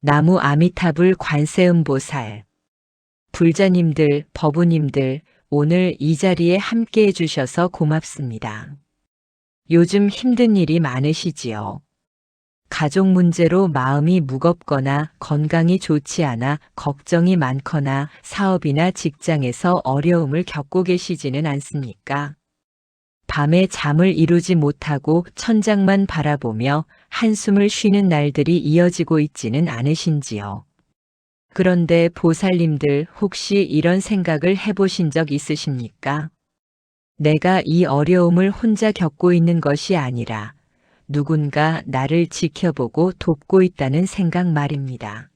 나무 아미타불 관세음보살, 불자님들, 법우님들, 오늘 이 자리에 함께 해주셔서 고맙습니다. 요즘 힘든 일이 많으시지요. 가족 문제로 마음이 무겁거나 건강이 좋지 않아 걱정이 많거나 사업이나 직장에서 어려움을 겪고 계시지는 않습니까? 밤에 잠을 이루지 못하고 천장만 바라보며 한숨을 쉬는 날들이 이어지고 있지는 않으신지요. 그런데 보살님들 혹시 이런 생각을 해보신 적 있으십니까? 내가 이 어려움을 혼자 겪고 있는 것이 아니라 누군가 나를 지켜보고 돕고 있다는 생각 말입니다.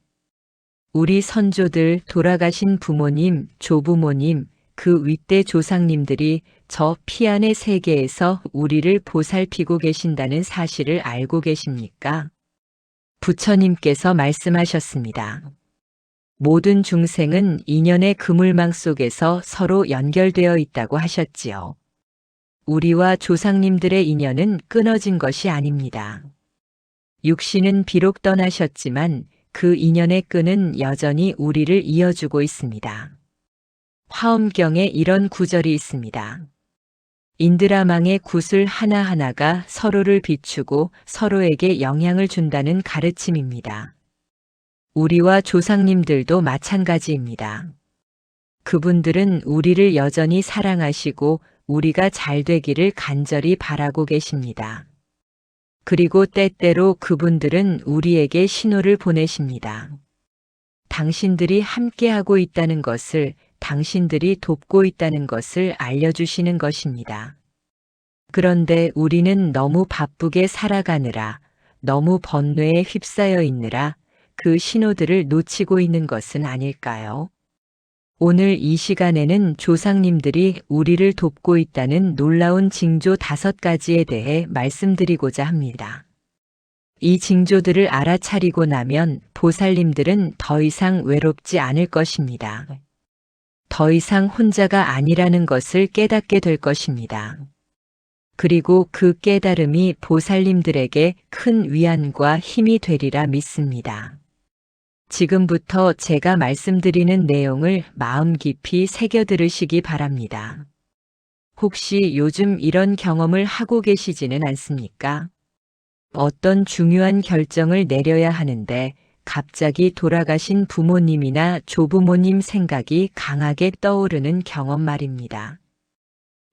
우리 선조들, 돌아가신 부모님, 조부모님, 그 윗대 조상님들이 저 피안의 세계에서 우리를 보살피고 계신다는 사실을 알고 계십니까? 부처님께서 말씀하셨습니다. 모든 중생은 인연의 그물망 속에서 서로 연결되어 있다고 하셨지요. 우리와 조상님들의 인연은 끊어진 것이 아닙니다. 육신은 비록 떠나셨지만 그 인연의 끈은 여전히 우리를 이어주고 있습니다. 화엄경에 이런 구절이 있습니다. 인드라망의 구슬 하나하나가 서로를 비추고 서로에게 영향을 준다는 가르침입니다. 우리와 조상님들도 마찬가지입니다. 그분들은 우리를 여전히 사랑하시고 우리가 잘 되기를 간절히 바라고 계십니다. 그리고 때때로 그분들은 우리에게 신호를 보내십니다. 당신들이 함께하고 있다는 것을, 당신들이 돕고 있다는 것을 알려주시는 것입니다. 그런데 우리는 너무 바쁘게 살아가느라, 너무 번뇌에 휩싸여 있느라 그 신호들을 놓치고 있는 것은 아닐까요? 오늘 이 시간에는 조상님들이 우리를 돕고 있다는 놀라운 징조 5가지에 대해 말씀드리고자 합니다. 이 징조들을 알아차리고 나면 보살님들은 더 이상 외롭지 않을 것입니다. 더 이상 혼자가 아니라는 것을 깨닫게 될 것입니다. 그리고 그 깨달음이 보살님들에게 큰 위안과 힘이 되리라 믿습니다. 지금부터 제가 말씀드리는 내용을 마음 깊이 새겨 들으시기 바랍니다. 혹시 요즘 이런 경험을 하고 계시지는 않습니까? 어떤 중요한 결정을 내려야 하는데 갑자기 돌아가신 부모님이나 조부모님 생각이 강하게 떠오르는 경험 말입니다.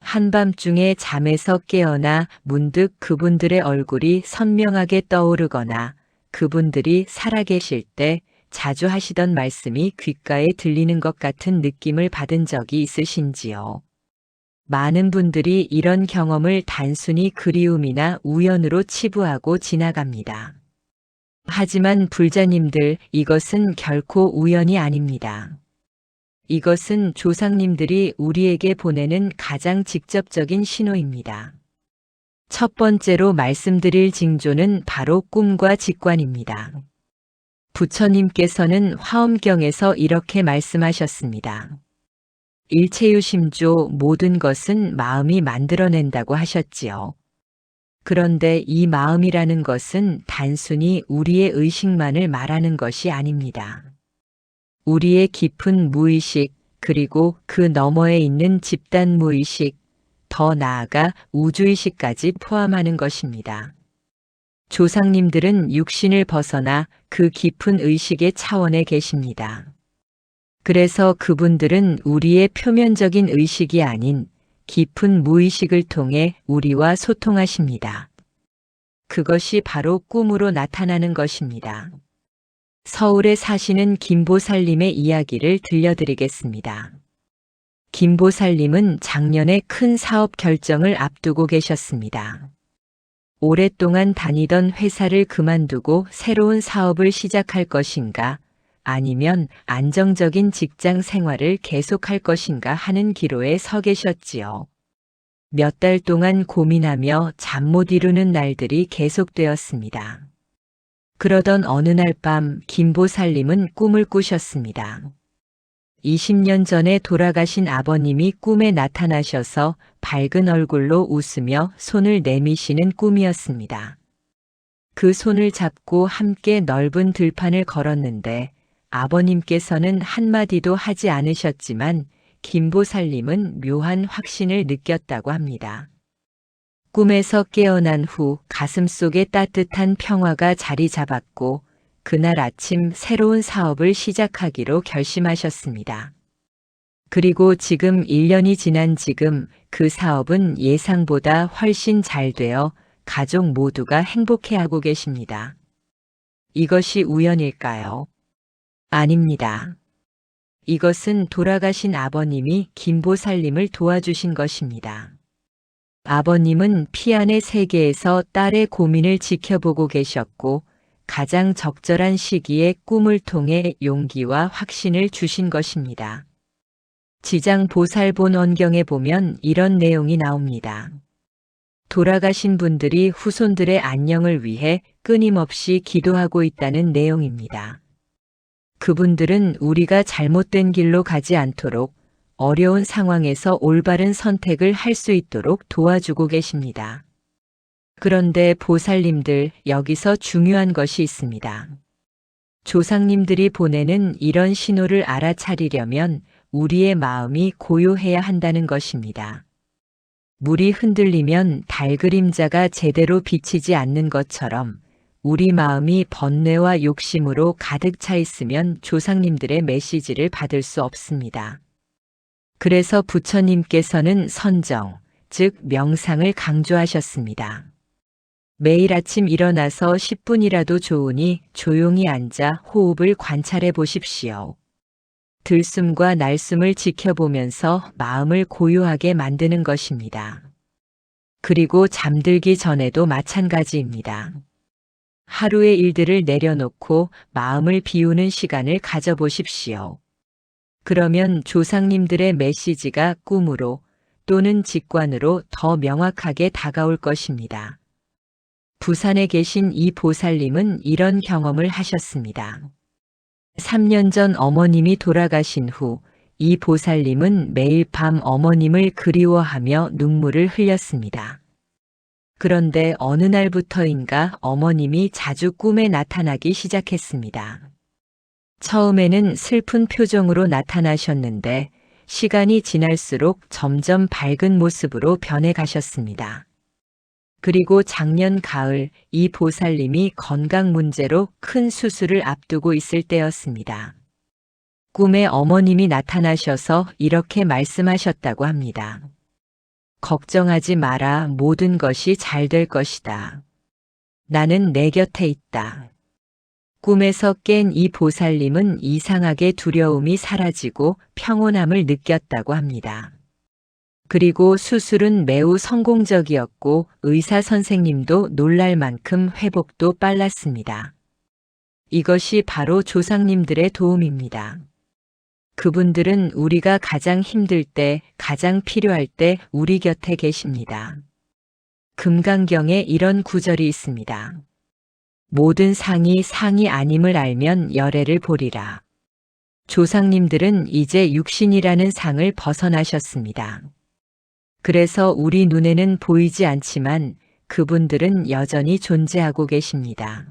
한밤중에 잠에서 깨어나 문득 그분들의 얼굴이 선명하게 떠오르거나 그분들이 살아계실 때 자주 하시던 말씀이 귓가에 들리는 것 같은 느낌을 받은 적이 있으신지요? 많은 분들이 이런 경험을 단순히 그리움이나 우연으로 치부하고 지나갑니다. 하지만 불자님들, 이것은 결코 우연이 아닙니다. 이것은 조상님들이 우리에게 보내는 가장 직접적인 신호입니다. 첫 번째로 말씀드릴 징조는 바로 꿈과 직관입니다. 부처님께서는 화엄경에서 이렇게 말씀하셨습니다. 일체유심조, 모든 것은 마음이 만들어낸다고 하셨지요. 그런데 이 마음이라는 것은 단순히 우리의 의식만을 말하는 것이 아닙니다. 우리의 깊은 무의식, 그리고 그 너머에 있는 집단 무의식, 더 나아가 우주의식까지 포함하는 것입니다. 조상님들은 육신을 벗어나 그 깊은 의식의 차원에 계십니다. 그래서 그분들은 우리의 표면적인 의식이 아닌 깊은 무의식을 통해 우리와 소통하십니다. 그것이 바로 꿈으로 나타나는 것입니다. 서울에 사시는 김보살님의 이야기를 들려드리겠습니다. 김보살님은 작년에 큰 사업 결정을 앞두고 계셨습니다. 오랫동안 다니던 회사를 그만두고 새로운 사업을 시작할 것인가, 아니면 안정적인 직장 생활을 계속할 것인가 하는 기로에 서 계셨지요. 몇 달 동안 고민하며 잠 못 이루는 날들이 계속되었습니다. 그러던 어느 날 밤 김보살님은 꿈을 꾸셨습니다. 20년 전에 돌아가신 아버님이 꿈에 나타나셔서 밝은 얼굴로 웃으며 손을 내미시는 꿈이었습니다. 그 손을 잡고 함께 넓은 들판을 걸었는데 아버님께서는 한마디도 하지 않으셨지만 김보살님은 묘한 확신을 느꼈다고 합니다. 꿈에서 깨어난 후 가슴속에 따뜻한 평화가 자리 잡았고 그날 아침 새로운 사업을 시작하기로 결심하셨습니다. 그리고 지금 1년이 지난 지금 그 사업은 예상보다 훨씬 잘 되어 가족 모두가 행복해하고 계십니다. 이것이 우연일까요? 아닙니다. 이것은 돌아가신 아버님이 김보살님을 도와주신 것입니다. 아버님은 피안의 세계에서 딸의 고민을 지켜보고 계셨고 가장 적절한 시기에 꿈을 통해 용기와 확신을 주신 것입니다. 지장 보살본원경에 보면 이런 내용이 나옵니다. 돌아가신 분들이 후손들의 안녕을 위해 끊임없이 기도하고 있다는 내용입니다. 그분들은 우리가 잘못된 길로 가지 않도록 어려운 상황에서 올바른 선택을 할 수 있도록 도와주고 계십니다. 그런데 보살님들, 여기서 중요한 것이 있습니다. 조상님들이 보내는 이런 신호를 알아차리려면 우리의 마음이 고요해야 한다는 것입니다. 물이 흔들리면 달 그림자가 제대로 비치지 않는 것처럼 우리 마음이 번뇌와 욕심으로 가득 차 있으면 조상님들의 메시지를 받을 수 없습니다. 그래서 부처님께서는 선정, 즉 명상을 강조하셨습니다. 매일 아침 일어나서 10분이라도 좋으니 조용히 앉아 호흡을 관찰해 보십시오. 들숨과 날숨을 지켜보면서 마음을 고요하게 만드는 것입니다. 그리고 잠들기 전에도 마찬가지입니다. 하루의 일들을 내려놓고 마음을 비우는 시간을 가져보십시오. 그러면 조상님들의 메시지가 꿈으로 또는 직관으로 더 명확하게 다가올 것입니다. 부산에 계신 이 보살님은 이런 경험을 하셨습니다. 3년 전 어머님이 돌아가신 후 이 보살님은 매일 밤 어머님을 그리워하며 눈물을 흘렸습니다. 그런데 어느 날부터인가 어머님이 자주 꿈에 나타나기 시작했습니다. 처음에는 슬픈 표정으로 나타나셨는데 시간이 지날수록 점점 밝은 모습으로 변해 가셨습니다. 그리고 작년 가을 이 보살님이 건강 문제로 큰 수술을 앞두고 있을 때였습니다. 꿈에 어머님이 나타나셔서 이렇게 말씀하셨다고 합니다. 걱정하지 마라. 모든 것이 잘 될 것이다. 나는 내 곁에 있다. 꿈에서 깬 이 보살님은 이상하게 두려움이 사라지고 평온함을 느꼈다고 합니다. 그리고 수술은 매우 성공적이었고 의사 선생님도 놀랄 만큼 회복도 빨랐습니다. 이것이 바로 조상님들의 도움입니다. 그분들은 우리가 가장 힘들 때, 가장 필요할 때 우리 곁에 계십니다. 금강경에 이런 구절이 있습니다. 모든 상이 상이 아님을 알면 열애를 보리라. 조상님들은 이제 육신이라는 상을 벗어나셨습니다. 그래서 우리 눈에는 보이지 않지만 그분들은 여전히 존재하고 계십니다.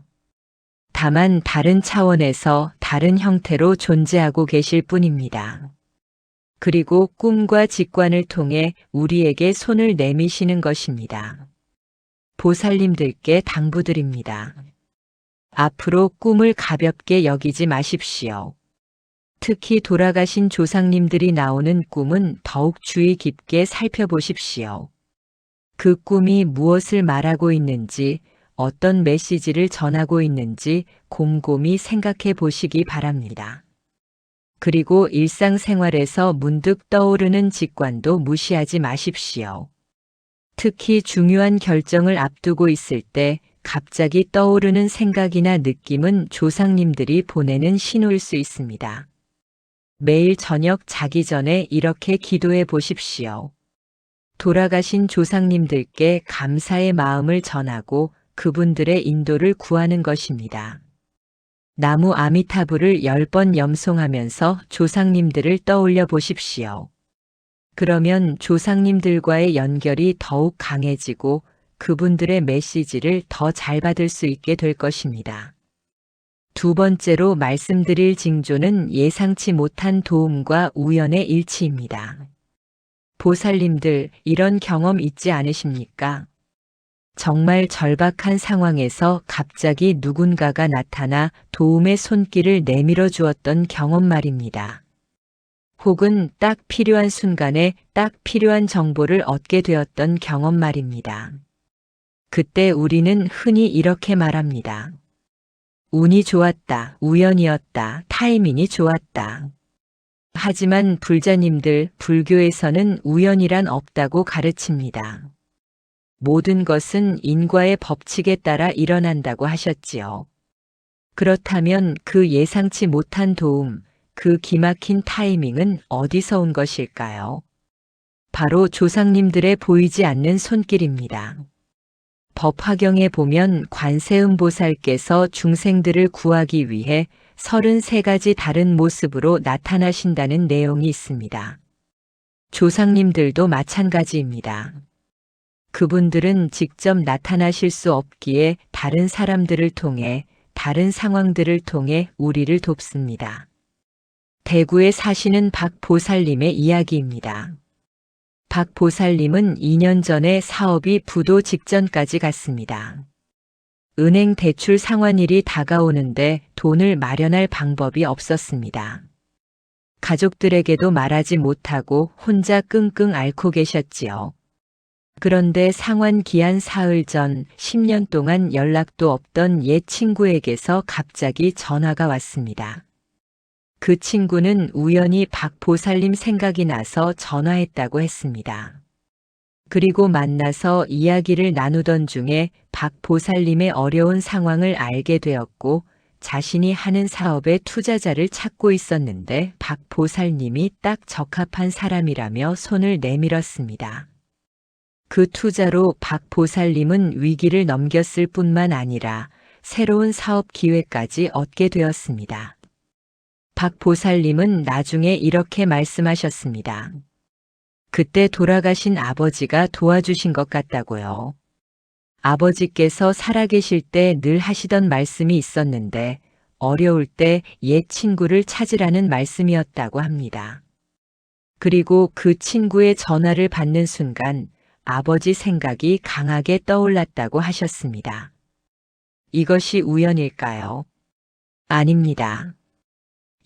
다만 다른 차원에서 다른 형태로 존재하고 계실 뿐입니다. 그리고 꿈과 직관을 통해 우리에게 손을 내미시는 것입니다. 보살님들께 당부드립니다. 앞으로 꿈을 가볍게 여기지 마십시오. 특히 돌아가신 조상님들이 나오는 꿈은 더욱 주의 깊게 살펴보십시오. 그 꿈이 무엇을 말하고 있는지, 어떤 메시지를 전하고 있는지 곰곰이 생각해 보시기 바랍니다. 그리고 일상생활에서 문득 떠오르는 직관도 무시하지 마십시오. 특히 중요한 결정을 앞두고 있을 때 갑자기 떠오르는 생각이나 느낌은 조상님들이 보내는 신호일 수 있습니다. 매일 저녁 자기 전에 이렇게 기도해 보십시오. 돌아가신 조상님들께 감사의 마음을 전하고 그분들의 인도를 구하는 것입니다. 나무 아미타불을 10번 염송하면서 조상님들을 떠올려 보십시오. 그러면 조상님들과의 연결이 더욱 강해지고 그분들의 메시지를 더 잘 받을 수 있게 될 것입니다. 두 번째로 말씀드릴 징조는 예상치 못한 도움과 우연의 일치입니다. 보살님들, 이런 경험 있지 않으십니까? 정말 절박한 상황에서 갑자기 누군가가 나타나 도움의 손길을 내밀어 주었던 경험 말입니다. 혹은 딱 필요한 순간에 딱 필요한 정보를 얻게 되었던 경험 말입니다. 그때 우리는 흔히 이렇게 말합니다. 운이 좋았다, 우연이었다, 타이밍이 좋았다. 하지만 불자님들, 불교에서는 우연이란 없다고 가르칩니다. 모든 것은 인과의 법칙에 따라 일어난다고 하셨지요. 그렇다면 그 예상치 못한 도움, 그 기막힌 타이밍은 어디서 온 것일까요? 바로 조상님들의 보이지 않는 손길입니다. 법화경에 보면 관세음보살께서 중생들을 구하기 위해 33가지 다른 모습으로 나타나신다는 내용이 있습니다. 조상님들도 마찬가지입니다. 그분들은 직접 나타나실 수 없기에 다른 사람들을 통해, 다른 상황들을 통해 우리를 돕습니다. 대구에 사시는 박 보살님의 이야기입니다. 박 보살님은 2년 전에 사업이 부도 직전까지 갔습니다. 은행 대출 상환일이 다가오는데 돈을 마련할 방법이 없었습니다. 가족들에게도 말하지 못하고 혼자 끙끙 앓고 계셨지요. 그런데 상환 기한 사흘 전 10년 동안 연락도 없던 옛 친구에게서 갑자기 전화가 왔습니다. 그 친구는 우연히 박 보살님 생각이 나서 전화했다고 했습니다. 그리고 만나서 이야기를 나누던 중에 박 보살님의 어려운 상황을 알게 되었고 자신이 하는 사업에 투자자를 찾고 있었는데 박 보살님이 딱 적합한 사람이라며 손을 내밀었습니다. 그 투자로 박 보살님은 위기를 넘겼을 뿐만 아니라 새로운 사업 기회까지 얻게 되었습니다. 박 보살님은 나중에 이렇게 말씀하셨습니다. 그때 돌아가신 아버지가 도와주신 것 같다고요. 아버지께서 살아계실 때 늘 하시던 말씀이 있었는데 어려울 때 옛 친구를 찾으라는 말씀이었다고 합니다. 그리고 그 친구의 전화를 받는 순간 아버지 생각이 강하게 떠올랐다고 하셨습니다. 이것이 우연일까요? 아닙니다.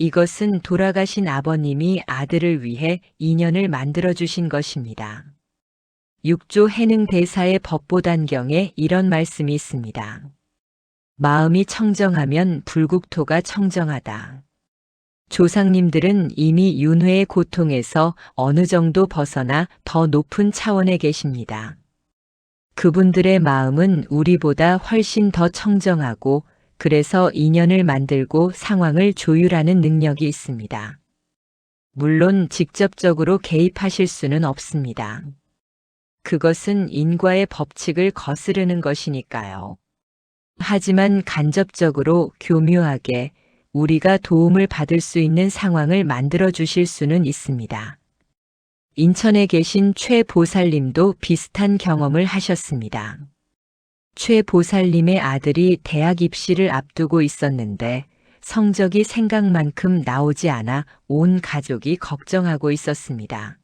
이것은 돌아가신 아버님이 아들을 위해 인연을 만들어주신 것입니다. 6조 해능대사의 법보단경에 이런 말씀이 있습니다. 마음이 청정하면 불국토가 청정하다. 조상님들은 이미 윤회의 고통에서 어느 정도 벗어나 더 높은 차원에 계십니다. 그분들의 마음은 우리보다 훨씬 더 청정하고 그래서 인연을 만들고 상황을 조율하는 능력이 있습니다. 물론 직접적으로 개입하실 수는 없습니다. 그것은 인과의 법칙을 거스르는 것이니까요. 하지만 간접적으로 교묘하게 우리가 도움을 받을 수 있는 상황을 만들어 주실 수는 있습니다. 인천에 계신 최 보살님도 비슷한 경험을 하셨습니다. 최 보살님의 아들이 대학 입시를 앞두고 있었는데 성적이 생각만큼 나오지 않아 온 가족이 걱정하고 있었습니다.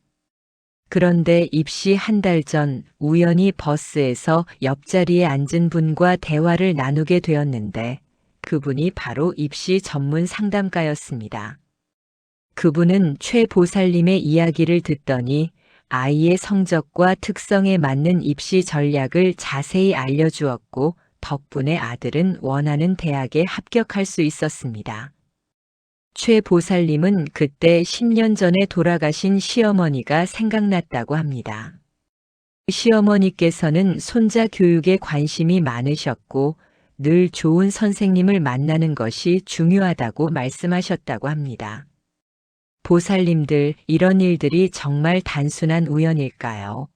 그런데 입시 한 달 전 우연히 버스에서 옆자리에 앉은 분과 대화를 나누게 되었는데 그분이 바로 입시 전문 상담가였습니다. 그분은 최 보살님의 이야기를 듣더니 아이의 성적과 특성에 맞는 입시 전략을 자세히 알려주었고 덕분에 아들은 원하는 대학에 합격할 수 있었습니다. 최 보살님은 그때 10년 전에 돌아가신 시어머니가 생각났다고 합니다. 시어머니께서는 손자 교육에 관심이 많으셨고 늘 좋은 선생님을 만나는 것이 중요하다고 말씀하셨다고 합니다. 보살님들, 이런 일들이 정말 단순한 우연일까요?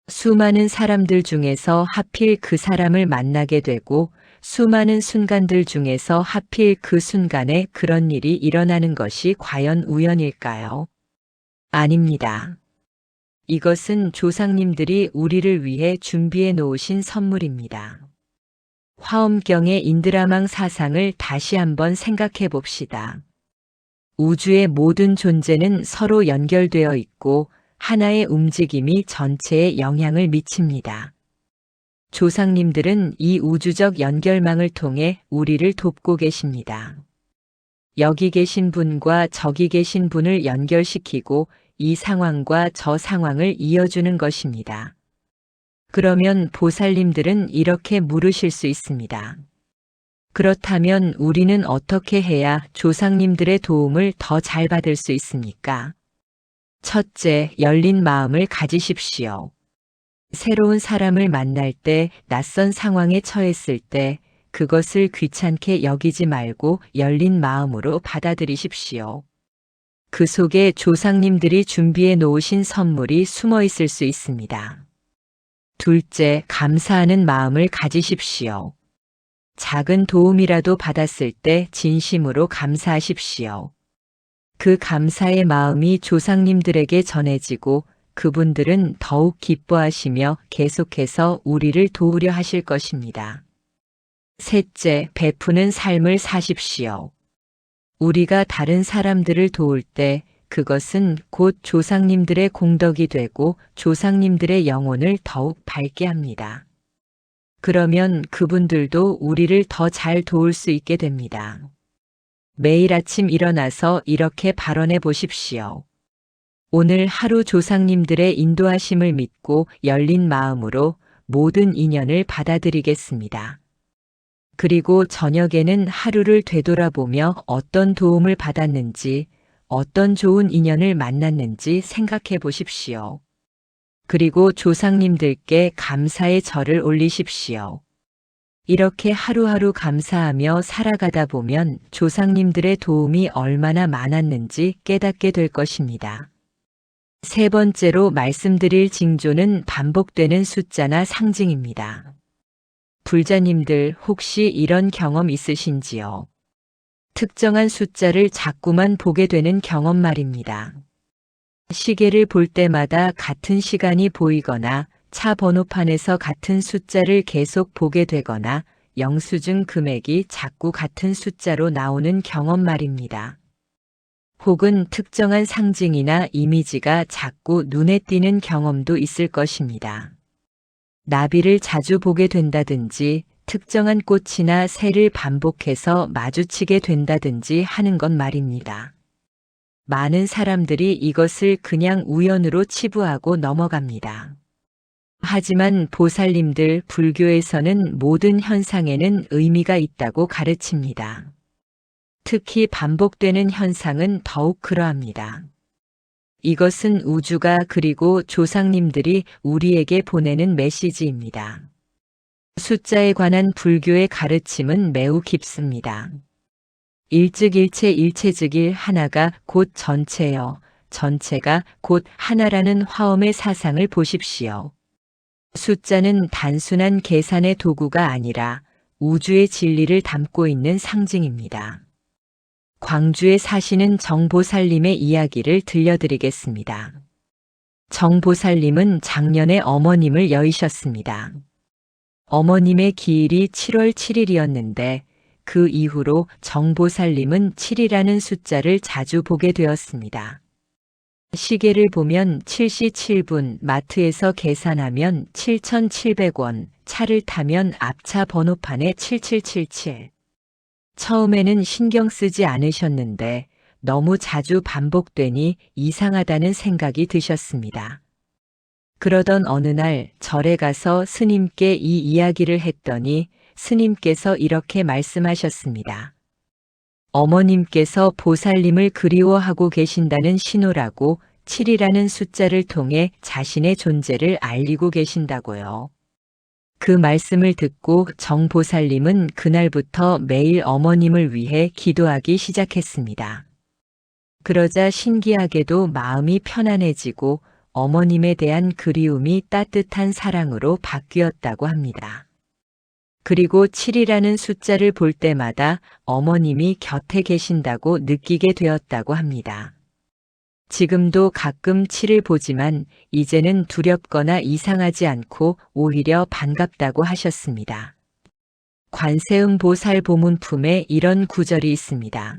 수많은 사람들 중에서 하필 그 사람을 만나게 되고 수많은 순간들 중에서 하필 그 순간에 그런 일이 일어나는 것이 과연 우연일까요? 아닙니다. 이것은 조상님들이 우리를 위해 준비해 놓으신 선물입니다. 화엄경의 인드라망 사상을 다시 한번 생각해 봅시다. 우주의 모든 존재는 서로 연결되어 있고 하나의 움직임이 전체에 영향을 미칩니다. 조상님들은 이 우주적 연결망을 통해 우리를 돕고 계십니다. 여기 계신 분과 저기 계신 분을 연결시키고 이 상황과 저 상황을 이어주는 것입니다. 그러면 보살님들은 이렇게 물으실 수 있습니다. 그렇다면 우리는 어떻게 해야 조상님들의 도움을 더 잘 받을 수 있습니까? 첫째, 열린 마음을 가지십시오. 새로운 사람을 만날 때, 낯선 상황에 처했을 때, 그것을 귀찮게 여기지 말고 열린 마음으로 받아들이십시오. 그 속에 조상님들이 준비해 놓으신 선물이 숨어 있을 수 있습니다. 둘째, 감사하는 마음을 가지십시오. 작은 도움이라도 받았을 때 진심으로 감사하십시오. 그 감사의 마음이 조상님들에게 전해지고 그분들은 더욱 기뻐하시며 계속해서 우리를 도우려 하실 것입니다. 셋째, 베푸는 삶을 사십시오. 우리가 다른 사람들을 도울 때 그것은 곧 조상님들의 공덕이 되고 조상님들의 영혼을 더욱 밝게 합니다. 그러면 그분들도 우리를 더 잘 도울 수 있게 됩니다. 매일 아침 일어나서 이렇게 발언해 보십시오. 오늘 하루 조상님들의 인도하심을 믿고 열린 마음으로 모든 인연을 받아들이겠습니다. 그리고 저녁에는 하루를 되돌아보며 어떤 도움을 받았는지, 어떤 좋은 인연을 만났는지 생각해 보십시오. 그리고 조상님들께 감사의 절을 올리십시오. 이렇게 하루하루 감사하며 살아가다 보면 조상님들의 도움이 얼마나 많았는지 깨닫게 될 것입니다. 세 번째로 말씀드릴 징조는 반복되는 숫자나 상징입니다. 불자님들 혹시 이런 경험 있으신지요? 특정한 숫자를 자꾸만 보게 되는 경험 말입니다. 시계를 볼 때마다 같은 시간이 보이거나 차 번호판에서 같은 숫자를 계속 보게 되거나 영수증 금액이 자꾸 같은 숫자로 나오는 경험 말입니다. 혹은 특정한 상징이나 이미지가 자꾸 눈에 띄는 경험도 있을 것입니다. 나비를 자주 보게 된다든지 특정한 꽃이나 새를 반복해서 마주치게 된다든지 하는 것 말입니다. 많은 사람들이 이것을 그냥 우연으로 치부하고 넘어갑니다. 하지만 보살님들 불교에서는 모든 현상에는 의미가 있다고 가르칩니다. 특히 반복되는 현상은 더욱 그러합니다. 이것은 우주가 그리고 조상님들이 우리에게 보내는 메시지입니다. 숫자에 관한 불교의 가르침은 매우 깊습니다. 일즉일체 일체즉일 하나가 곧 전체여, 전체가 곧 하나라는 화엄의 사상을 보십시오. 숫자는 단순한 계산의 도구가 아니라 우주의 진리를 담고 있는 상징입니다. 광주에 사시는 정보살님의 이야기를 들려드리겠습니다. 정보살님은 작년에 어머님을 여의셨습니다. 어머님의 기일이 7월 7일이었는데 그 이후로 정보살님은 7이라는 숫자를 자주 보게 되었습니다. 시계를 보면 7시 7분, 마트에서 계산하면 7,700원, 차를 타면 앞차 번호판에 7777. 처음에는 신경 쓰지 않으셨는데 너무 자주 반복되니 이상하다는 생각이 드셨습니다. 그러던 어느 날 절에 가서 스님께 이 이야기를 했더니 스님께서 이렇게 말씀하셨습니다. 어머님께서 보살님을 그리워하고 계신다는 신호라고 7이라는 숫자를 통해 자신의 존재를 알리고 계신다고요. 그 말씀을 듣고 정보살님은 그날부터 매일 어머님을 위해 기도하기 시작했습니다. 그러자 신기하게도 마음이 편안해지고 어머님에 대한 그리움이 따뜻한 사랑으로 바뀌었다고 합니다. 그리고 7이라는 숫자를 볼 때마다 어머님이 곁에 계신다고 느끼게 되었다고 합니다. 지금도 가끔 치를 보지만 이제는 두렵거나 이상하지 않고 오히려 반갑다고 하셨습니다. 관세음보살 보문품에 이런 구절이 있습니다.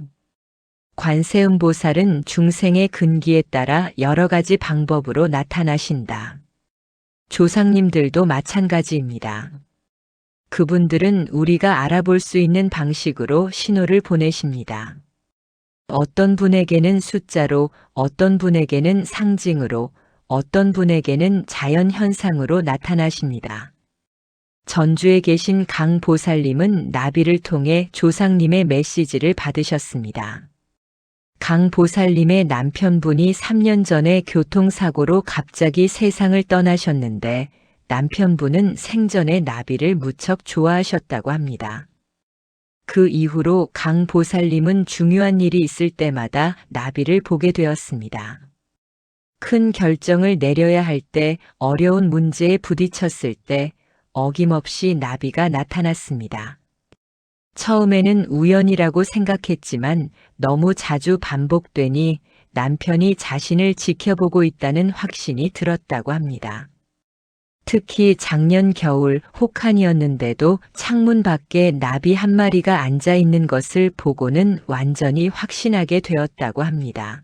관세음보살은 중생의 근기에 따라 여러 가지 방법으로 나타나신다. 조상님들도 마찬가지입니다. 그분들은 우리가 알아볼 수 있는 방식으로 신호를 보내십니다. 어떤 분에게는 숫자로, 어떤 분에게는 상징으로, 어떤 분에게는 자연현상으로 나타나십니다. 전주에 계신 강 보살님은 나비를 통해 조상님의 메시지를 받으셨습니다. 강 보살님의 남편분이 3년 전에 교통사고로 갑자기 세상을 떠나셨는데 남편분은 생전에 나비를 무척 좋아하셨다고 합니다. 그 이후로 강 보살님은 중요한 일이 있을 때마다 나비를 보게 되었습니다. 큰 결정을 내려야 할 때, 어려운 문제에 부딪혔을 때 어김없이 나비가 나타났습니다. 처음에는 우연이라고 생각했지만 너무 자주 반복되니 남편이 자신을 지켜보고 있다는 확신이 들었다고 합니다. 특히 작년 겨울 혹한이었는데도 창문 밖에 나비 한 마리가 앉아 있는 것을 보고는 완전히 확신하게 되었다고 합니다.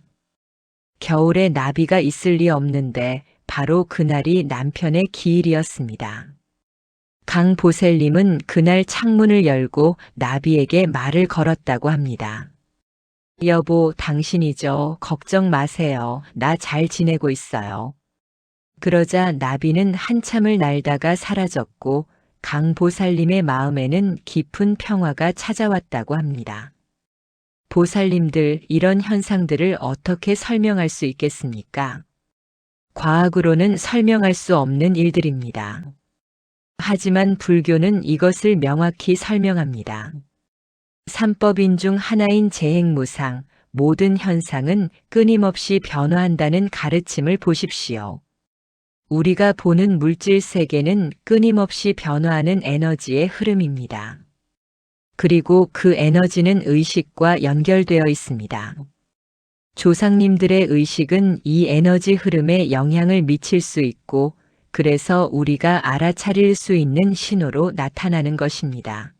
겨울에 나비가 있을 리 없는데 바로 그날이 남편의 기일이었습니다. 강 보살님은 그날 창문을 열고 나비에게 말을 걸었다고 합니다. 여보, 당신이죠. 걱정 마세요. 나 잘 지내고 있어요. 그러자 나비는 한참을 날다가 사라졌고 강 보살님의 마음에는 깊은 평화가 찾아왔다고 합니다. 보살님들, 이런 현상들을 어떻게 설명할 수 있겠습니까? 과학으로는 설명할 수 없는 일들입니다. 하지만 불교는 이것을 명확히 설명합니다. 삼법인 중 하나인 재행무상, 모든 현상은 끊임없이 변화한다는 가르침을 보십시오. 우리가 보는 물질 세계는 끊임없이 변화하는 에너지의 흐름입니다. 그리고 그 에너지는 의식과 연결되어 있습니다. 조상님들의 의식은 이 에너지 흐름에 영향을 미칠 수 있고 그래서 우리가 알아차릴 수 있는 신호로 나타나는 것입니다.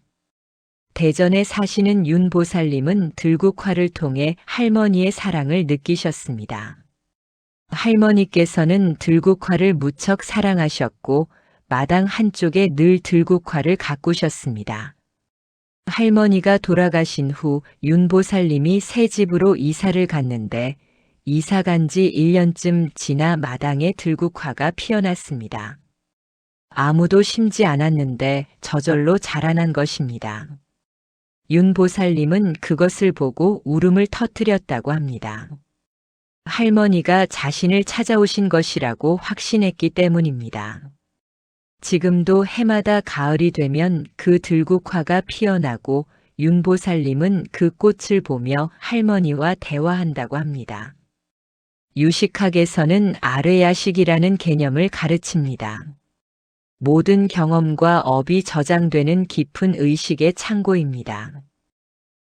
대전에 사시는 윤보살님은 들국화를 통해 할머니의 사랑을 느끼셨습니다. 할머니께서는 들국화를 무척 사랑하셨고 마당 한쪽에 늘 들국화를 가꾸셨습니다. 할머니가 돌아가신 후 윤보살님이 새 집으로 이사를 갔는데 이사 간 지 1년쯤 지나 마당에 들국화가 피어났습니다. 아무도 심지 않았는데 저절로 자라난 것입니다. 윤보살님은 그것을 보고 울음을 터뜨렸다고 합니다. 할머니가 자신을 찾아오신 것이라고 확신했기 때문입니다. 지금도 해마다 가을이 되면 그 들국화가 피어나고 윤보살님은 그 꽃을 보며 할머니와 대화한다고 합니다. 유식학에서는 아뢰야식이라는 개념을 가르칩니다. 모든 경험과 업이 저장되는 깊은 의식의 창고입니다.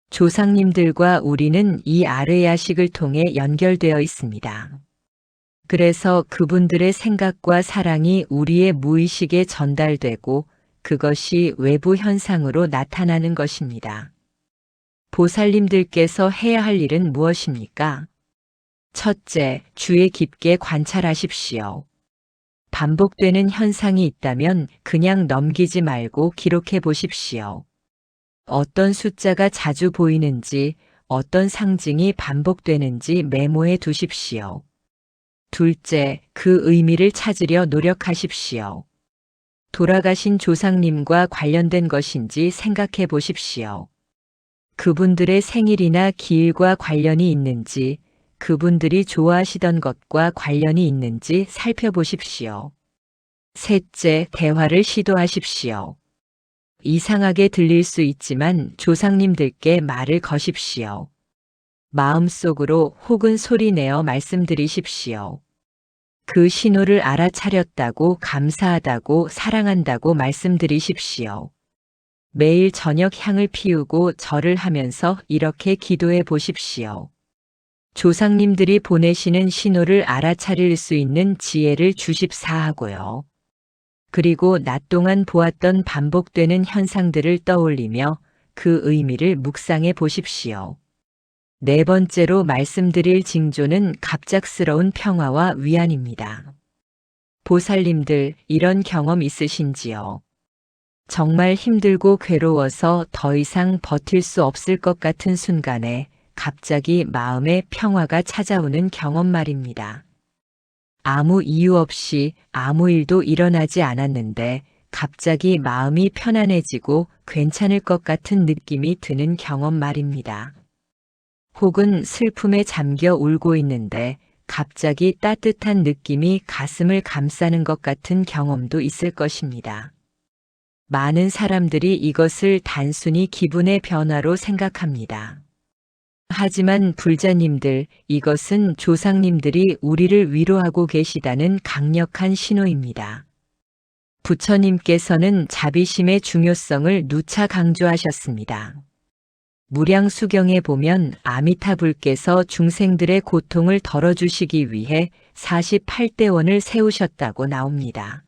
조상님들과 우리는 이 아뢰야식을 통해 연결되어 있습니다. 그래서 그분들의 생각과 사랑이 우리의 무의식에 전달되고 그것이 외부 현상으로 나타나는 것입니다. 보살님들께서 해야 할 일은 무엇입니까? 첫째, 주의 깊게 관찰하십시오. 반복되는 현상이 있다면 그냥 넘기지 말고 기록해 보십시오. 어떤 숫자가 자주 보이는지, 어떤 상징이 반복되는지 메모해 두십시오. 둘째, 그 의미를 찾으려 노력하십시오. 돌아가신 조상님과 관련된 것인지 생각해 보십시오. 그분들의 생일이나 기일과 관련이 있는지, 그분들이 좋아하시던 것과 관련이 있는지 살펴보십시오. 셋째, 대화를 시도하십시오. 이상하게 들릴 수 있지만 조상님들께 말을 거십시오. 마음속으로 혹은 소리내어 말씀드리십시오. 그 신호를 알아차렸다고, 감사하다고, 사랑한다고 말씀드리십시오. 매일 저녁 향을 피우고 절을 하면서 이렇게 기도해 보십시오. 조상님들이 보내시는 신호를 알아차릴 수 있는 지혜를 주십사하고요. 그리고 낮 동안 보았던 반복되는 현상들을 떠올리며 그 의미를 묵상해 보십시오. 네 번째로 말씀드릴 징조는 갑작스러운 평화와 위안입니다. 보살님들, 이런 경험 있으신지요? 정말 힘들고 괴로워서 더 이상 버틸 수 없을 것 같은 순간에 갑자기 마음에 평화가 찾아오는 경험 말입니다. 아무 이유 없이 아무 일도 일어나지 않았는데 갑자기 마음이 편안해지고 괜찮을 것 같은 느낌이 드는 경험 말입니다. 혹은 슬픔에 잠겨 울고 있는데 갑자기 따뜻한 느낌이 가슴을 감싸는 것 같은 경험도 있을 것입니다. 많은 사람들이 이것을 단순히 기분의 변화로 생각합니다. 하지만 불자님들, 이것은 조상님들이 우리를 위로하고 계시다는 강력한 신호입니다. 부처님께서는 자비심의 중요성을 누차 강조하셨습니다. 무량수경에 보면 아미타불께서 중생들의 고통을 덜어주시기 위해 48대원을 세우셨다고 나옵니다.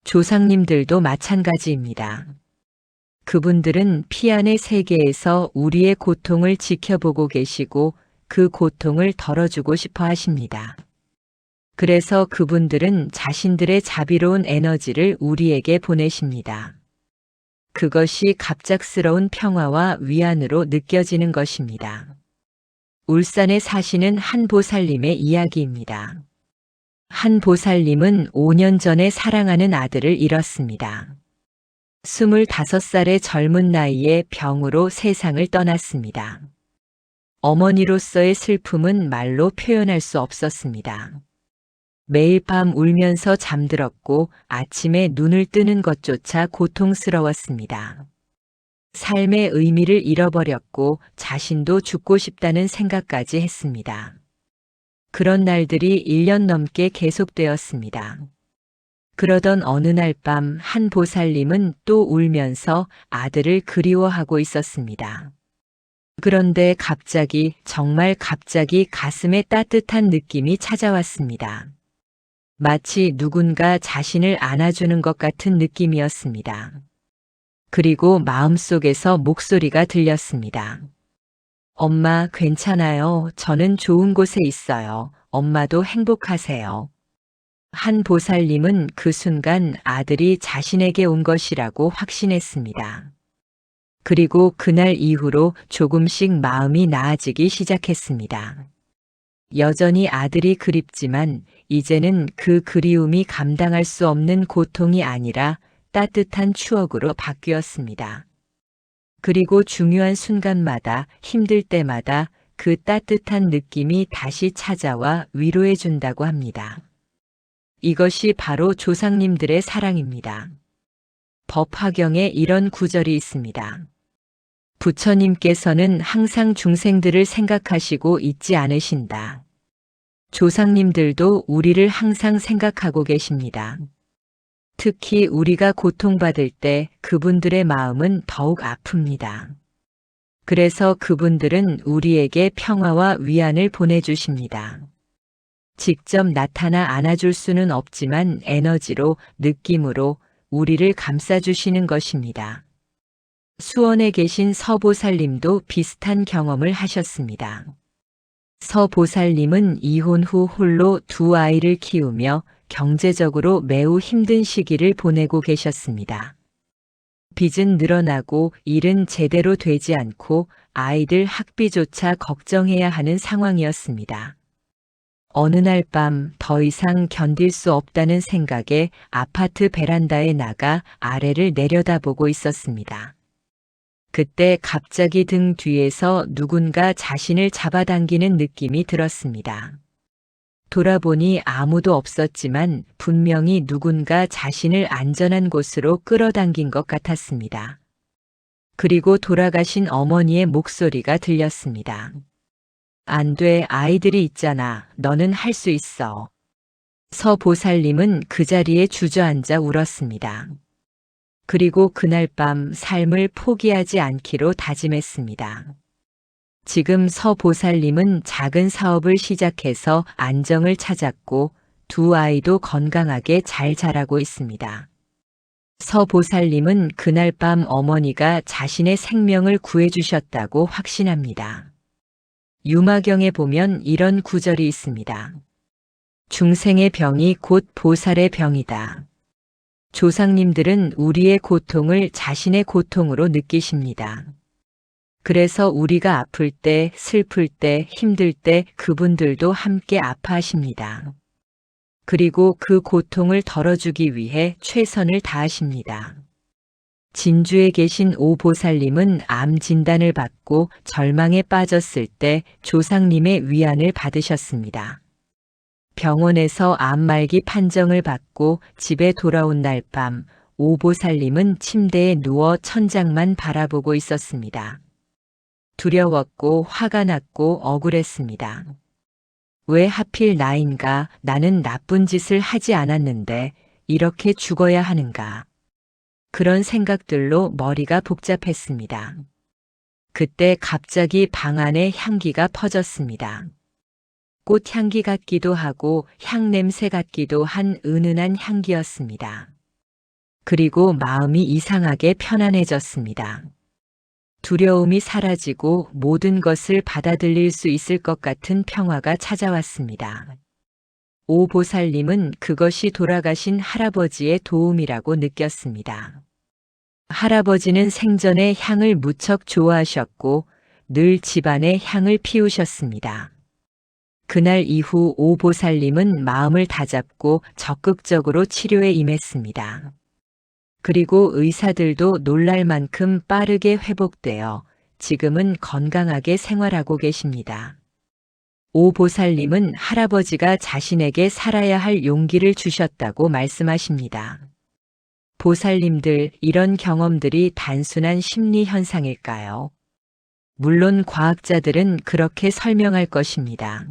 조상님들도 마찬가지입니다. 그분들은 피안의 세계에서 우리의 고통을 지켜보고 계시고 그 고통을 덜어주고 싶어 하십니다. 그래서 그분들은 자신들의 자비로운 에너지를 우리에게 보내십니다. 그것이 갑작스러운 평화와 위안으로 느껴지는 것입니다. 울산에 사시는 한 보살님의 이야기입니다. 한 보살님은 5년 전에 사랑하는 아들을 잃었습니다. 25살의 젊은 나이에 병으로 세상을 떠났습니다. 어머니로서의 슬픔은 말로 표현할 수 없었습니다. 매일 밤 울면서 잠들었고 아침에 눈을 뜨는 것조차 고통스러웠습니다. 삶의 의미를 잃어버렸고 자신도 죽고 싶다는 생각까지 했습니다. 그런 날들이 1년 넘게 계속되었습니다. 그러던 어느 날 밤 한 보살님은 또 울면서 아들을 그리워하고 있었습니다. 그런데 갑자기, 정말 갑자기 가슴에 따뜻한 느낌이 찾아왔습니다. 마치 누군가 자신을 안아주는 것 같은 느낌이었습니다. 그리고 마음속에서 목소리가 들렸습니다. 엄마, 괜찮아요. 저는 좋은 곳에 있어요. 엄마도 행복하세요. 한 보살님은 그 순간 아들이 자신에게 온 것이라고 확신했습니다. 그리고 그날 이후로 조금씩 마음이 나아지기 시작했습니다. 여전히 아들이 그립지만 이제는 그 그리움이 감당할 수 없는 고통이 아니라 따뜻한 추억으로 바뀌었습니다. 그리고 중요한 순간마다, 힘들 때마다 그 따뜻한 느낌이 다시 찾아와 위로해 준다고 합니다. 이것이 바로 조상님들의 사랑입니다. 법화경에 이런 구절이 있습니다. 부처님께서는 항상 중생들을 생각하시고 잊지 않으신다. 조상님들도 우리를 항상 생각하고 계십니다. 특히 우리가 고통받을 때 그분들의 마음은 더욱 아픕니다. 그래서 그분들은 우리에게 평화와 위안을 보내주십니다. 직접 나타나 안아줄 수는 없지만 에너지로, 느낌으로 우리를 감싸주시는 것입니다. 수원에 계신 서보살님도 비슷한 경험을 하셨습니다. 서보살님은 이혼 후 홀로 2아이를 키우며 경제적으로 매우 힘든 시기를 보내고 계셨습니다. 빚은 늘어나고 일은 제대로 되지 않고 아이들 학비조차 걱정해야 하는 상황이었습니다. 어느 날 밤 더 이상 견딜 수 없다는 생각에 아파트 베란다에 나가 아래를 내려다보고 있었습니다. 그때 갑자기 등 뒤에서 누군가 자신을 잡아당기는 느낌이 들었습니다. 돌아보니 아무도 없었지만 분명히 누군가 자신을 안전한 곳으로 끌어당긴 것 같았습니다. 그리고 돌아가신 어머니의 목소리가 들렸습니다. 안 돼, 아이들이 있잖아. 너는 할 수 있어. 서보살님은 그 자리에 주저앉아 울었습니다. 그리고 그날 밤 삶을 포기하지 않기로 다짐했습니다. 지금 서보살님은 작은 사업을 시작해서 안정을 찾았고 두 아이도 건강하게 잘 자라고 있습니다. 서보살님은 그날 밤 어머니가 자신의 생명을 구해주셨다고 확신합니다. 유마경에 보면 이런 구절이 있습니다. 중생의 병이 곧 보살의 병이다. 조상님들은 우리의 고통을 자신의 고통으로 느끼십니다. 그래서 우리가 아플 때, 슬플 때, 힘들 때 그분들도 함께 아파하십니다. 그리고 그 고통을 덜어주기 위해 최선을 다하십니다. 진주에 계신 오보살님은 암 진단을 받고 절망에 빠졌을 때 조상님의 위안을 받으셨습니다. 병원에서 암말기 판정을 받고 집에 돌아온 날 밤 오보살님은 침대에 누워 천장만 바라보고 있었습니다. 두려웠고 화가 났고 억울했습니다. 왜 하필 나인가? 나는 나쁜 짓을 하지 않았는데 이렇게 죽어야 하는가? 그런 생각들로 머리가 복잡했습니다. 그때 갑자기 방 안에 향기가 퍼졌습니다. 꽃향기 같기도 하고 향냄새 같기도 한 은은한 향기였습니다. 그리고 마음이 이상하게 편안해졌습니다. 두려움이 사라지고 모든 것을 받아들일 수 있을 것 같은 평화가 찾아왔습니다. 오보살님은 그것이 돌아가신 할아버지의 도움이라고 느꼈습니다. 할아버지는 생전에 향을 무척 좋아하셨고 늘 집안에 향을 피우셨습니다. 그날 이후 오보살님은 마음을 다잡고 적극적으로 치료에 임했습니다. 그리고 의사들도 놀랄 만큼 빠르게 회복되어 지금은 건강하게 생활하고 계십니다. 오보살님은 할아버지가 자신에게 살아야 할 용기를 주셨다고 말씀하십니다. 보살님들, 이런 경험들이 단순한 심리 현상일까요? 물론 과학자들은 그렇게 설명할 것입니다.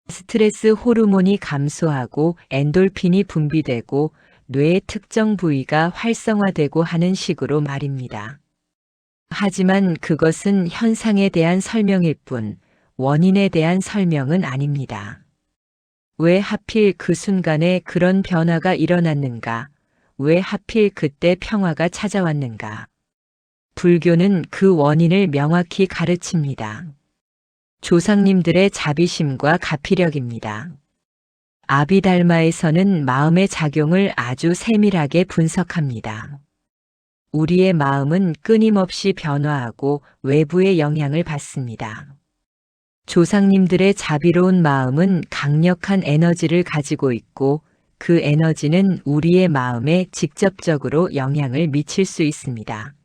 스트레스 호르몬이 감소하고 엔돌핀이 분비되고 뇌의 특정 부위가 활성화되고 하는 식으로 말입니다. 하지만 그것은 현상에 대한 설명일 뿐 원인에 대한 설명은 아닙니다. 왜 하필 그 순간에 그런 변화가 일어났는가? 왜 하필 그때 평화가 찾아왔는가? 불교는 그 원인을 명확히 가르칩니다. 조상님들의 자비심과 가피력입니다. 아비달마에서는 마음의 작용을 아주 세밀하게 분석합니다. 우리의 마음은 끊임없이 변화하고 외부의 영향을 받습니다. 조상님들의 자비로운 마음은 강력한 에너지를 가지고 있고 그 에너지는 우리의 마음에 직접적으로 영향을 미칠 수 있습니다.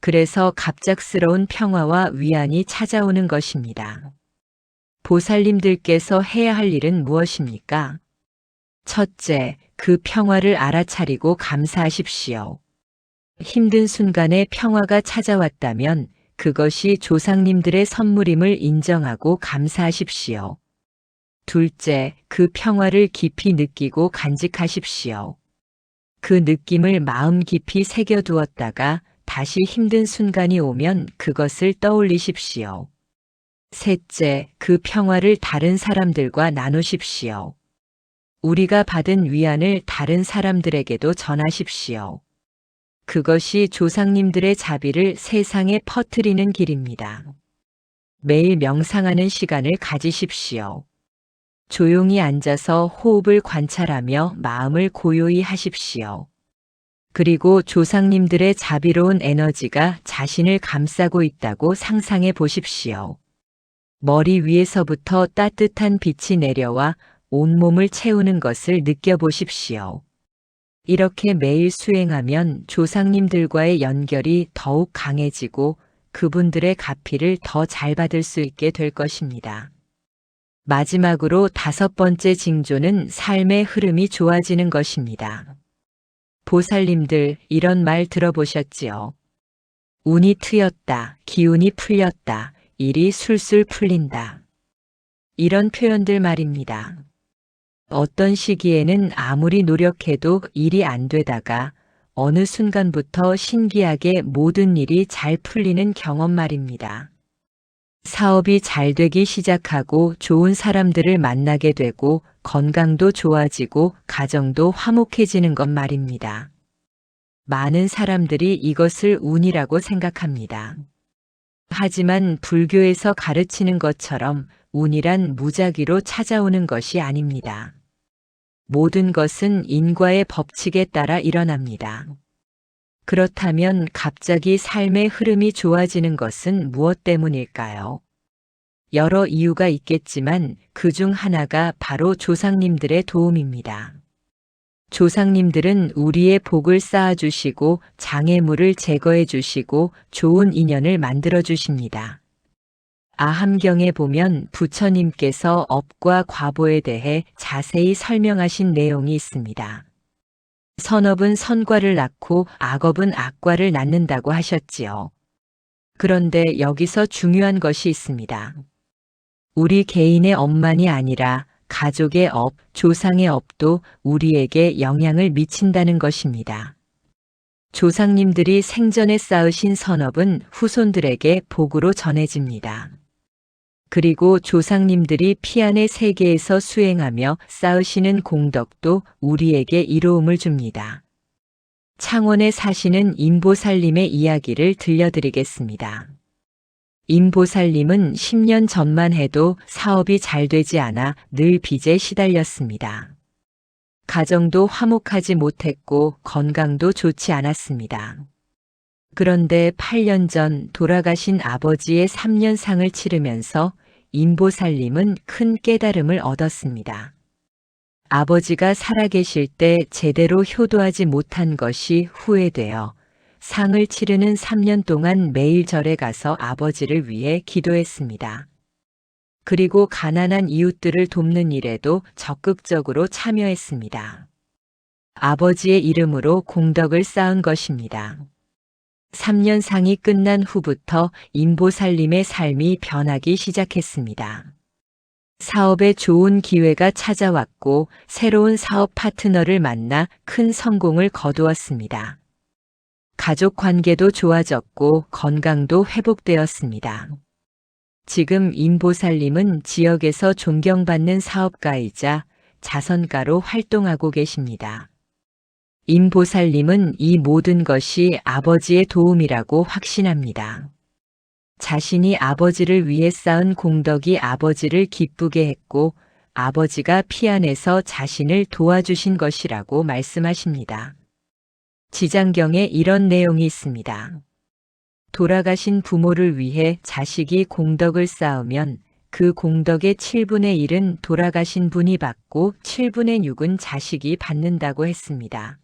그래서 갑작스러운 평화와 위안이 찾아오는 것입니다. 보살님들께서 해야 할 일은 무엇입니까? 첫째, 그 평화를 알아차리고 감사하십시오. 힘든 순간에 평화가 찾아왔다면 그것이 조상님들의 선물임을 인정하고 감사하십시오. 둘째, 그 평화를 깊이 느끼고 간직하십시오. 그 느낌을 마음 깊이 새겨두었다가 다시 힘든 순간이 오면 그것을 떠올리십시오. 셋째, 그 평화를 다른 사람들과 나누십시오. 우리가 받은 위안을 다른 사람들에게도 전하십시오. 그것이 조상님들의 자비를 세상에 퍼뜨리는 길입니다. 매일 명상하는 시간을 가지십시오. 조용히 앉아서 호흡을 관찰하며 마음을 고요히 하십시오. 그리고 조상님들의 자비로운 에너지가 자신을 감싸고 있다고 상상해 보십시오. 머리 위에서부터 따뜻한 빛이 내려와 온몸을 채우는 것을 느껴보십시오. 이렇게 매일 수행하면 조상님들과의 연결이 더욱 강해지고 그분들의 가피를 더 잘 받을 수 있게 될 것입니다. 마지막으로 다섯 번째 징조는 삶의 흐름이 좋아지는 것입니다. 보살님들, 이런 말 들어보셨지요? 운이 트였다, 기운이 풀렸다, 일이 술술 풀린다. 이런 표현들 말입니다. 어떤 시기에는 아무리 노력해도 일이 안 되다가 어느 순간부터 신기하게 모든 일이 잘 풀리는 경험 말입니다. 사업이 잘 되기 시작하고 좋은 사람들을 만나게 되고 건강도 좋아지고 가정도 화목해지는 것 말입니다. 많은 사람들이 이것을 운이라고 생각합니다. 하지만 불교에서 가르치는 것처럼 운이란 무작위로 찾아오는 것이 아닙니다. 모든 것은 인과의 법칙에 따라 일어납니다. 그렇다면 갑자기 삶의 흐름이 좋아지는 것은 무엇 때문일까요? 여러 이유가 있겠지만 그 중 하나가 바로 조상님들의 도움입니다. 조상님들은 우리의 복을 쌓아주시고 장애물을 제거해 주시고 좋은 인연을 만들어 주십니다. 아함경에 보면 부처님께서 업과 과보에 대해 자세히 설명하신 내용이 있습니다. 선업은 선과를 낳고 악업은 악과를 낳는다고 하셨지요. 그런데 여기서 중요한 것이 있습니다. 우리 개인의 업만이 아니라 가족의 업, 조상의 업도 우리에게 영향을 미친다는 것입니다. 조상님들이 생전에 쌓으신 선업은 후손들에게 복으로 전해집니다. 그리고 조상님들이 피안의 세계에서 수행하며 쌓으시는 공덕도 우리에게 이로움을 줍니다. 창원에 사시는 임보살님의 이야기를 들려드리겠습니다. 임보살님은 10년 전만 해도 사업이 잘 되지 않아 늘 빚에 시달렸습니다. 가정도 화목하지 못했고 건강도 좋지 않았습니다. 그런데 8년 전 돌아가신 아버지의 3년상을 치르면서 임보살님은 큰 깨달음을 얻었습니다. 아버지가 살아계실 때 제대로 효도하지 못한 것이 후회되어 상을 치르는 3년 동안 매일 절에 가서 아버지를 위해 기도했습니다. 그리고 가난한 이웃들을 돕는 일에도 적극적으로 참여했습니다. 아버지의 이름으로 공덕을 쌓은 것입니다. 3년 상이 끝난 후부터 임보살님의 삶이 변하기 시작했습니다. 사업에 좋은 기회가 찾아왔고 새로운 사업 파트너를 만나 큰 성공을 거두었습니다. 가족 관계도 좋아졌고 건강도 회복되었습니다. 지금 임보살님은 지역에서 존경받는 사업가이자 자선가로 활동하고 계십니다. 임보살님은 이 모든 것이 아버지의 도움이라고 확신합니다. 자신이 아버지를 위해 쌓은 공덕이 아버지를 기쁘게 했고 아버지가 피안에서 자신을 도와주신 것이라고 말씀하십니다. 지장경에 이런 내용이 있습니다. 돌아가신 부모를 위해 자식이 공덕을 쌓으면 그 공덕의 7분의 1은 돌아가신 분이 받고 7분의 6은 자식이 받는다고 했습니다.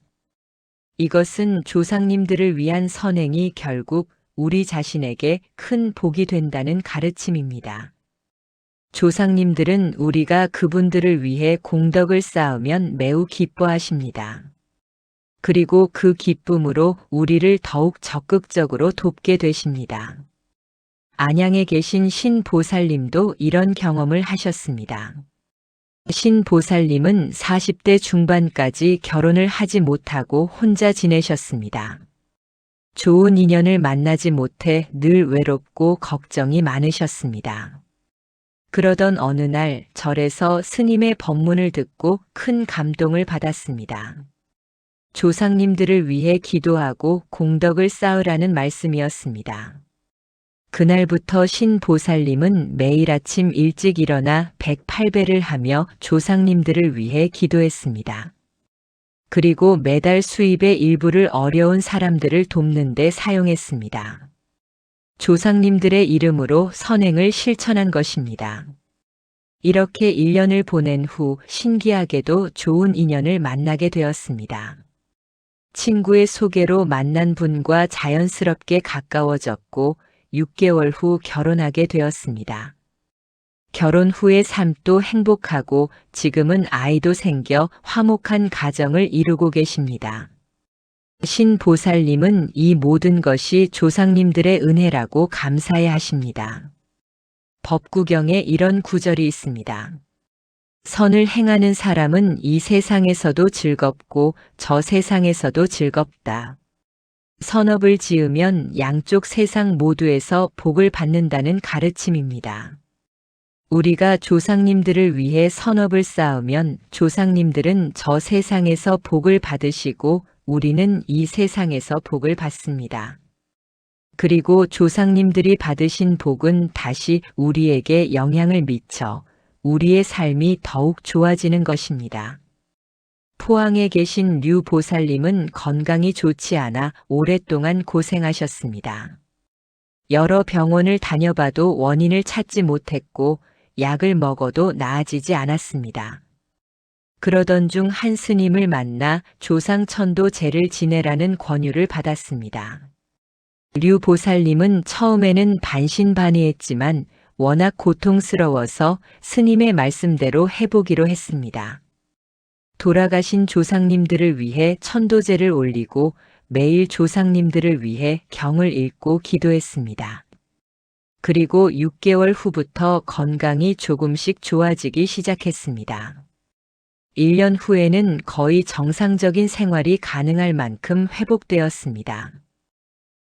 이것은 조상님들을 위한 선행이 결국 우리 자신에게 큰 복이 된다는 가르침입니다. 조상님들은 우리가 그분들을 위해 공덕을 쌓으면 매우 기뻐하십니다. 그리고 그 기쁨으로 우리를 더욱 적극적으로 돕게 되십니다. 안양에 계신 신보살님도 이런 경험을 하셨습니다. 신보살님은 40대 중반까지 결혼을 하지 못하고 혼자 지내셨습니다. 좋은 인연을 만나지 못해 늘 외롭고 걱정이 많으셨습니다. 그러던 어느 날 절에서 스님의 법문을 듣고 큰 감동을 받았습니다. 조상님들을 위해 기도하고 공덕을 쌓으라는 말씀이었습니다. 그날부터 신보살님은 매일 아침 일찍 일어나 108배를 하며 조상님들을 위해 기도했습니다. 그리고 매달 수입의 일부를 어려운 사람들을 돕는 데 사용했습니다. 조상님들의 이름으로 선행을 실천한 것입니다. 이렇게 1년을 보낸 후 신기하게도 좋은 인연을 만나게 되었습니다. 친구의 소개로 만난 분과 자연스럽게 가까워졌고 6개월 후 결혼하게 되었습니다. 결혼 후의 삶도 행복하고 지금은 아이도 생겨 화목한 가정을 이루고 계십니다. 신보살님은 이 모든 것이 조상님들의 은혜라고 감사해 하십니다. 법구경에 이런 구절이 있습니다. 선을 행하는 사람은 이 세상에서도 즐겁고 저 세상에서도 즐겁다. 선업을 지으면 양쪽 세상 모두에서 복을 받는다는 가르침입니다. 우리가 조상님들을 위해 선업을 쌓으면 조상님들은 저 세상에서 복을 받으시고 우리는 이 세상에서 복을 받습니다. 그리고 조상님들이 받으신 복은 다시 우리에게 영향을 미쳐 우리의 삶이 더욱 좋아지는 것입니다. 포항에 계신 류 보살님은 건강이 좋지 않아 오랫동안 고생하셨습니다. 여러 병원을 다녀봐도 원인을 찾지 못했고 약을 먹어도 나아지지 않았습니다. 그러던 중 한 스님을 만나 조상천도제를 지내라는 권유를 받았습니다. 류 보살님은 처음에는 반신반의했지만 워낙 고통스러워서 스님의 말씀대로 해보기로 했습니다. 돌아가신 조상님들을 위해 천도제를 올리고 매일 조상님들을 위해 경을 읽고 기도했습니다. 그리고 6개월 후부터 건강이 조금씩 좋아지기 시작했습니다. 1년 후에는 거의 정상적인 생활이 가능할 만큼 회복되었습니다.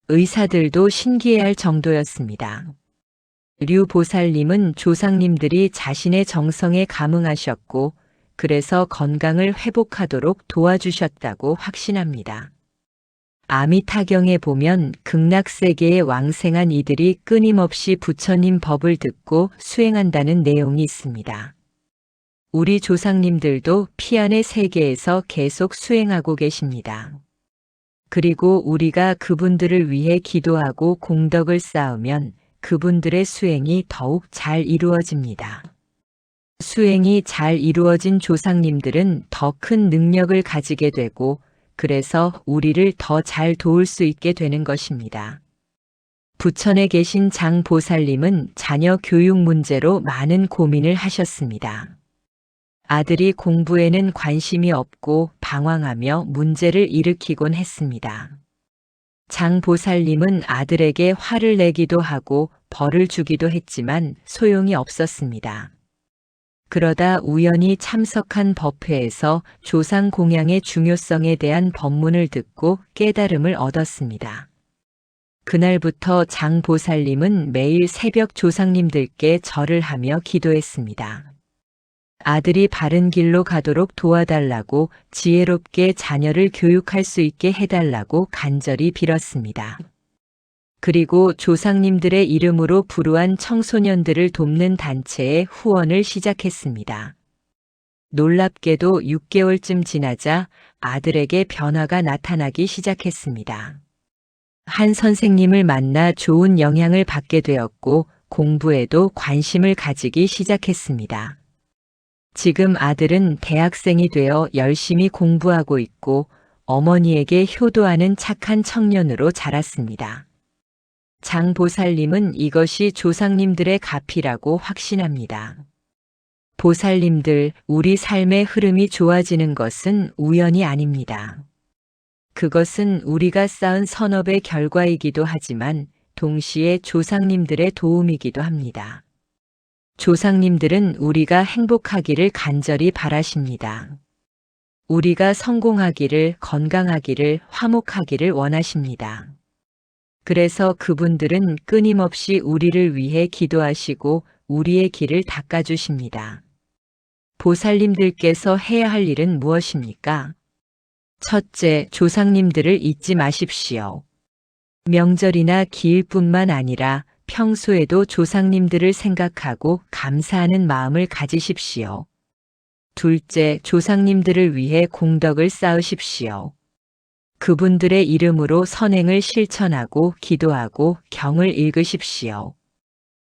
의사들도 신기해할 정도였습니다. 류 보살님은 조상님들이 자신의 정성에 감응하셨고 그래서 건강을 회복하도록 도와주셨다고 확신합니다. 아미타경에 보면 극락세계의 왕생한 이들이 끊임없이 부처님 법을 듣고 수행한다는 내용이 있습니다. 우리 조상님들도 피안의 세계에서 계속 수행하고 계십니다. 그리고 우리가 그분들을 위해 기도하고 공덕을 쌓으면 그분들의 수행이 더욱 잘 이루어집니다. 수행이 잘 이루어진 조상님들은 더 큰 능력을 가지게 되고 그래서 우리를 더 잘 도울 수 있게 되는 것입니다. 부천에 계신 장보살님은 자녀 교육 문제로 많은 고민을 하셨습니다. 아들이 공부에는 관심이 없고 방황하며 문제를 일으키곤 했습니다. 장보살님은 아들에게 화를 내기도 하고 벌을 주기도 했지만 소용이 없었습니다. 그러다 우연히 참석한 법회에서 조상 공양의 중요성에 대한 법문을 듣고 깨달음을 얻었습니다. 그날부터 장보살님은 매일 새벽 조상님들께 절을 하며 기도했습니다. 아들이 바른 길로 가도록 도와달라고 지혜롭게 자녀를 교육할 수 있게 해달라고 간절히 빌었습니다. 그리고 조상님들의 이름으로 불우한 청소년들을 돕는 단체의 후원을 시작했습니다. 놀랍게도 6개월쯤 지나자 아들에게 변화가 나타나기 시작했습니다. 한 선생님을 만나 좋은 영향을 받게 되었고 공부에도 관심을 가지기 시작했습니다. 지금 아들은 대학생이 되어 열심히 공부하고 있고 어머니에게 효도하는 착한 청년으로 자랐습니다. 장보살님은 이것이 조상님들의 값이라고 확신합니다. 보살님들, 우리 삶의 흐름이 좋아지는 것은 우연이 아닙니다. 그것은 우리가 쌓은 선업의 결과이기도 하지만 동시에 조상님들의 도움이기도 합니다. 조상님들은 우리가 행복하기를 간절히 바라십니다. 우리가 성공하기를, 건강하기를, 화목하기를 원하십니다. 그래서 그분들은 끊임없이 우리를 위해 기도하시고 우리의 길을 닦아주십니다. 보살님들께서 해야 할 일은 무엇입니까? 첫째, 조상님들을 잊지 마십시오. 명절이나 기일뿐만 아니라 평소에도 조상님들을 생각하고 감사하는 마음을 가지십시오. 둘째, 조상님들을 위해 공덕을 쌓으십시오. 그분들의 이름으로 선행을 실천하고 기도하고 경을 읽으십시오.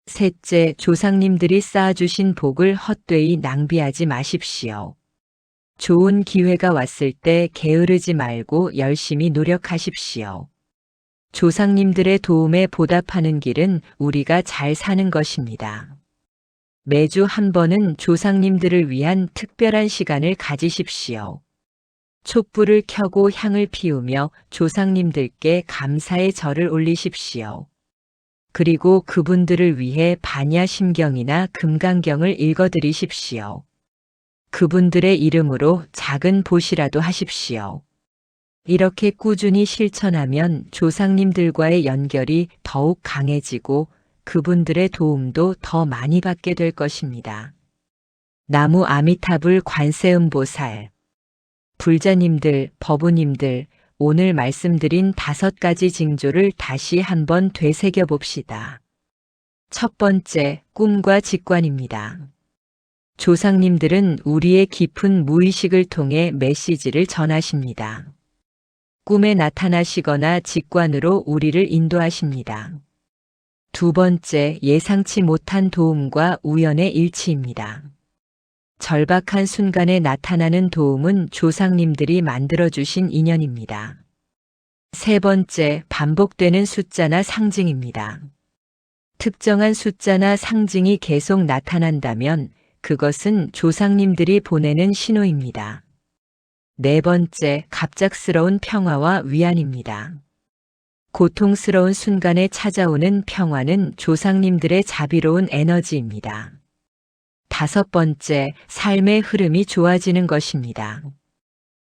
셋째, 조상님들이 쌓아주신 복을 헛되이 낭비하지 마십시오. 좋은 기회가 왔을 때 게으르지 말고 열심히 노력하십시오. 조상님들의 도움에 보답하는 길은 우리가 잘 사는 것입니다. 매주 한 번은 조상님들을 위한 특별한 시간을 가지십시오. 촛불을 켜고 향을 피우며 조상님들께 감사의 절을 올리십시오. 그리고 그분들을 위해 반야심경이나 금강경을 읽어드리십시오. 그분들의 이름으로 작은 보시라도 하십시오. 이렇게 꾸준히 실천하면 조상님들과의 연결이 더욱 강해지고 그분들의 도움도 더 많이 받게 될 것입니다. 나무 아미타불 관세음보살. 불자님들, 법우님들, 오늘 말씀드린 5가지 징조를 다시 한번 되새겨 봅시다. 첫 번째, 꿈과 직관입니다. 조상님들은 우리의 깊은 무의식을 통해 메시지를 전하십니다. 꿈에 나타나시거나 직관으로 우리를 인도하십니다. 두 번째, 예상치 못한 도움과 우연의 일치입니다. 절박한 순간에 나타나는 도움은 조상님들이 만들어주신 인연입니다. 세 번째, 반복되는 숫자나 상징입니다. 특정한 숫자나 상징이 계속 나타난다면 그것은 조상님들이 보내는 신호입니다. 네 번째, 갑작스러운 평화와 위안입니다. 고통스러운 순간에 찾아오는 평화는 조상님들의 자비로운 에너지입니다. 다섯 번째, 삶의 흐름이 좋아지는 것입니다.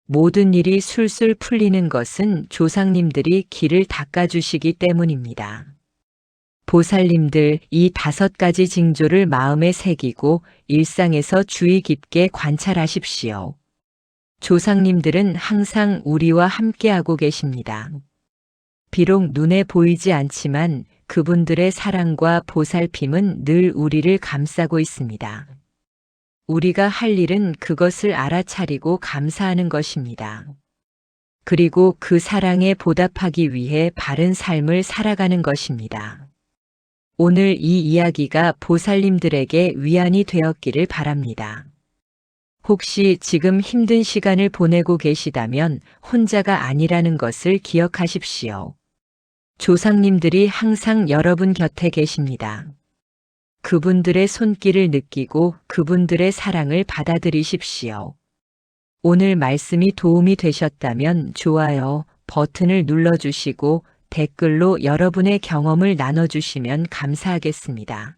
모든 일이 술술 풀리는 것은 조상님들이 길을 닦아주시기 때문입니다. 보살님들, 이 5가지 징조를 마음에 새기고 일상에서 주의 깊게 관찰하십시오. 조상님들은 항상 우리와 함께하고 계십니다. 비록 눈에 보이지 않지만 그분들의 사랑과 보살핌은 늘 우리를 감싸고 있습니다. 우리가 할 일은 그것을 알아차리고 감사하는 것입니다. 그리고 그 사랑에 보답하기 위해 바른 삶을 살아가는 것입니다. 오늘 이 이야기가 보살님들에게 위안이 되었기를 바랍니다. 혹시 지금 힘든 시간을 보내고 계시다면 혼자가 아니라는 것을 기억하십시오. 조상님들이 항상 여러분 곁에 계십니다. 그분들의 손길을 느끼고 그분들의 사랑을 받아들이십시오. 오늘 말씀이 도움이 되셨다면 좋아요 버튼을 눌러주시고 댓글로 여러분의 경험을 나눠주시면 감사하겠습니다.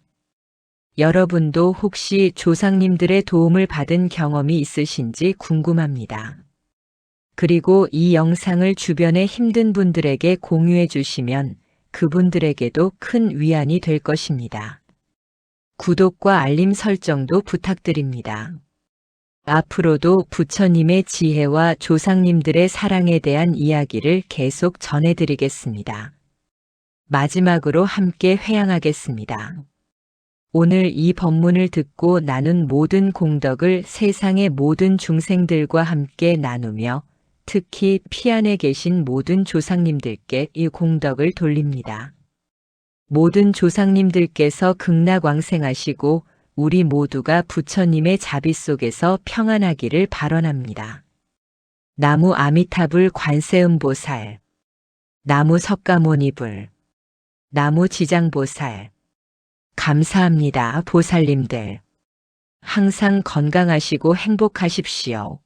여러분도 혹시 조상님들의 도움을 받은 경험이 있으신지 궁금합니다. 그리고 이 영상을 주변의 힘든 분들에게 공유해 주시면 그분들에게도 큰 위안이 될 것입니다. 구독과 알림 설정도 부탁드립니다. 앞으로도 부처님의 지혜와 조상님들의 사랑에 대한 이야기를 계속 전해드리겠습니다. 마지막으로 함께 회향하겠습니다. 오늘 이 법문을 듣고 나눈 모든 공덕을 세상의 모든 중생들과 함께 나누며 특히 피안에 계신 모든 조상님들께 이 공덕을 돌립니다. 모든 조상님들께서 극락왕생하시고 우리 모두가 부처님의 자비 속에서 평안하기를 발언합니다. 나무 아미타불 관세음보살, 나무 석가모니불, 나무 지장보살. 감사합니다, 보살님들. 항상 건강하시고 행복하십시오.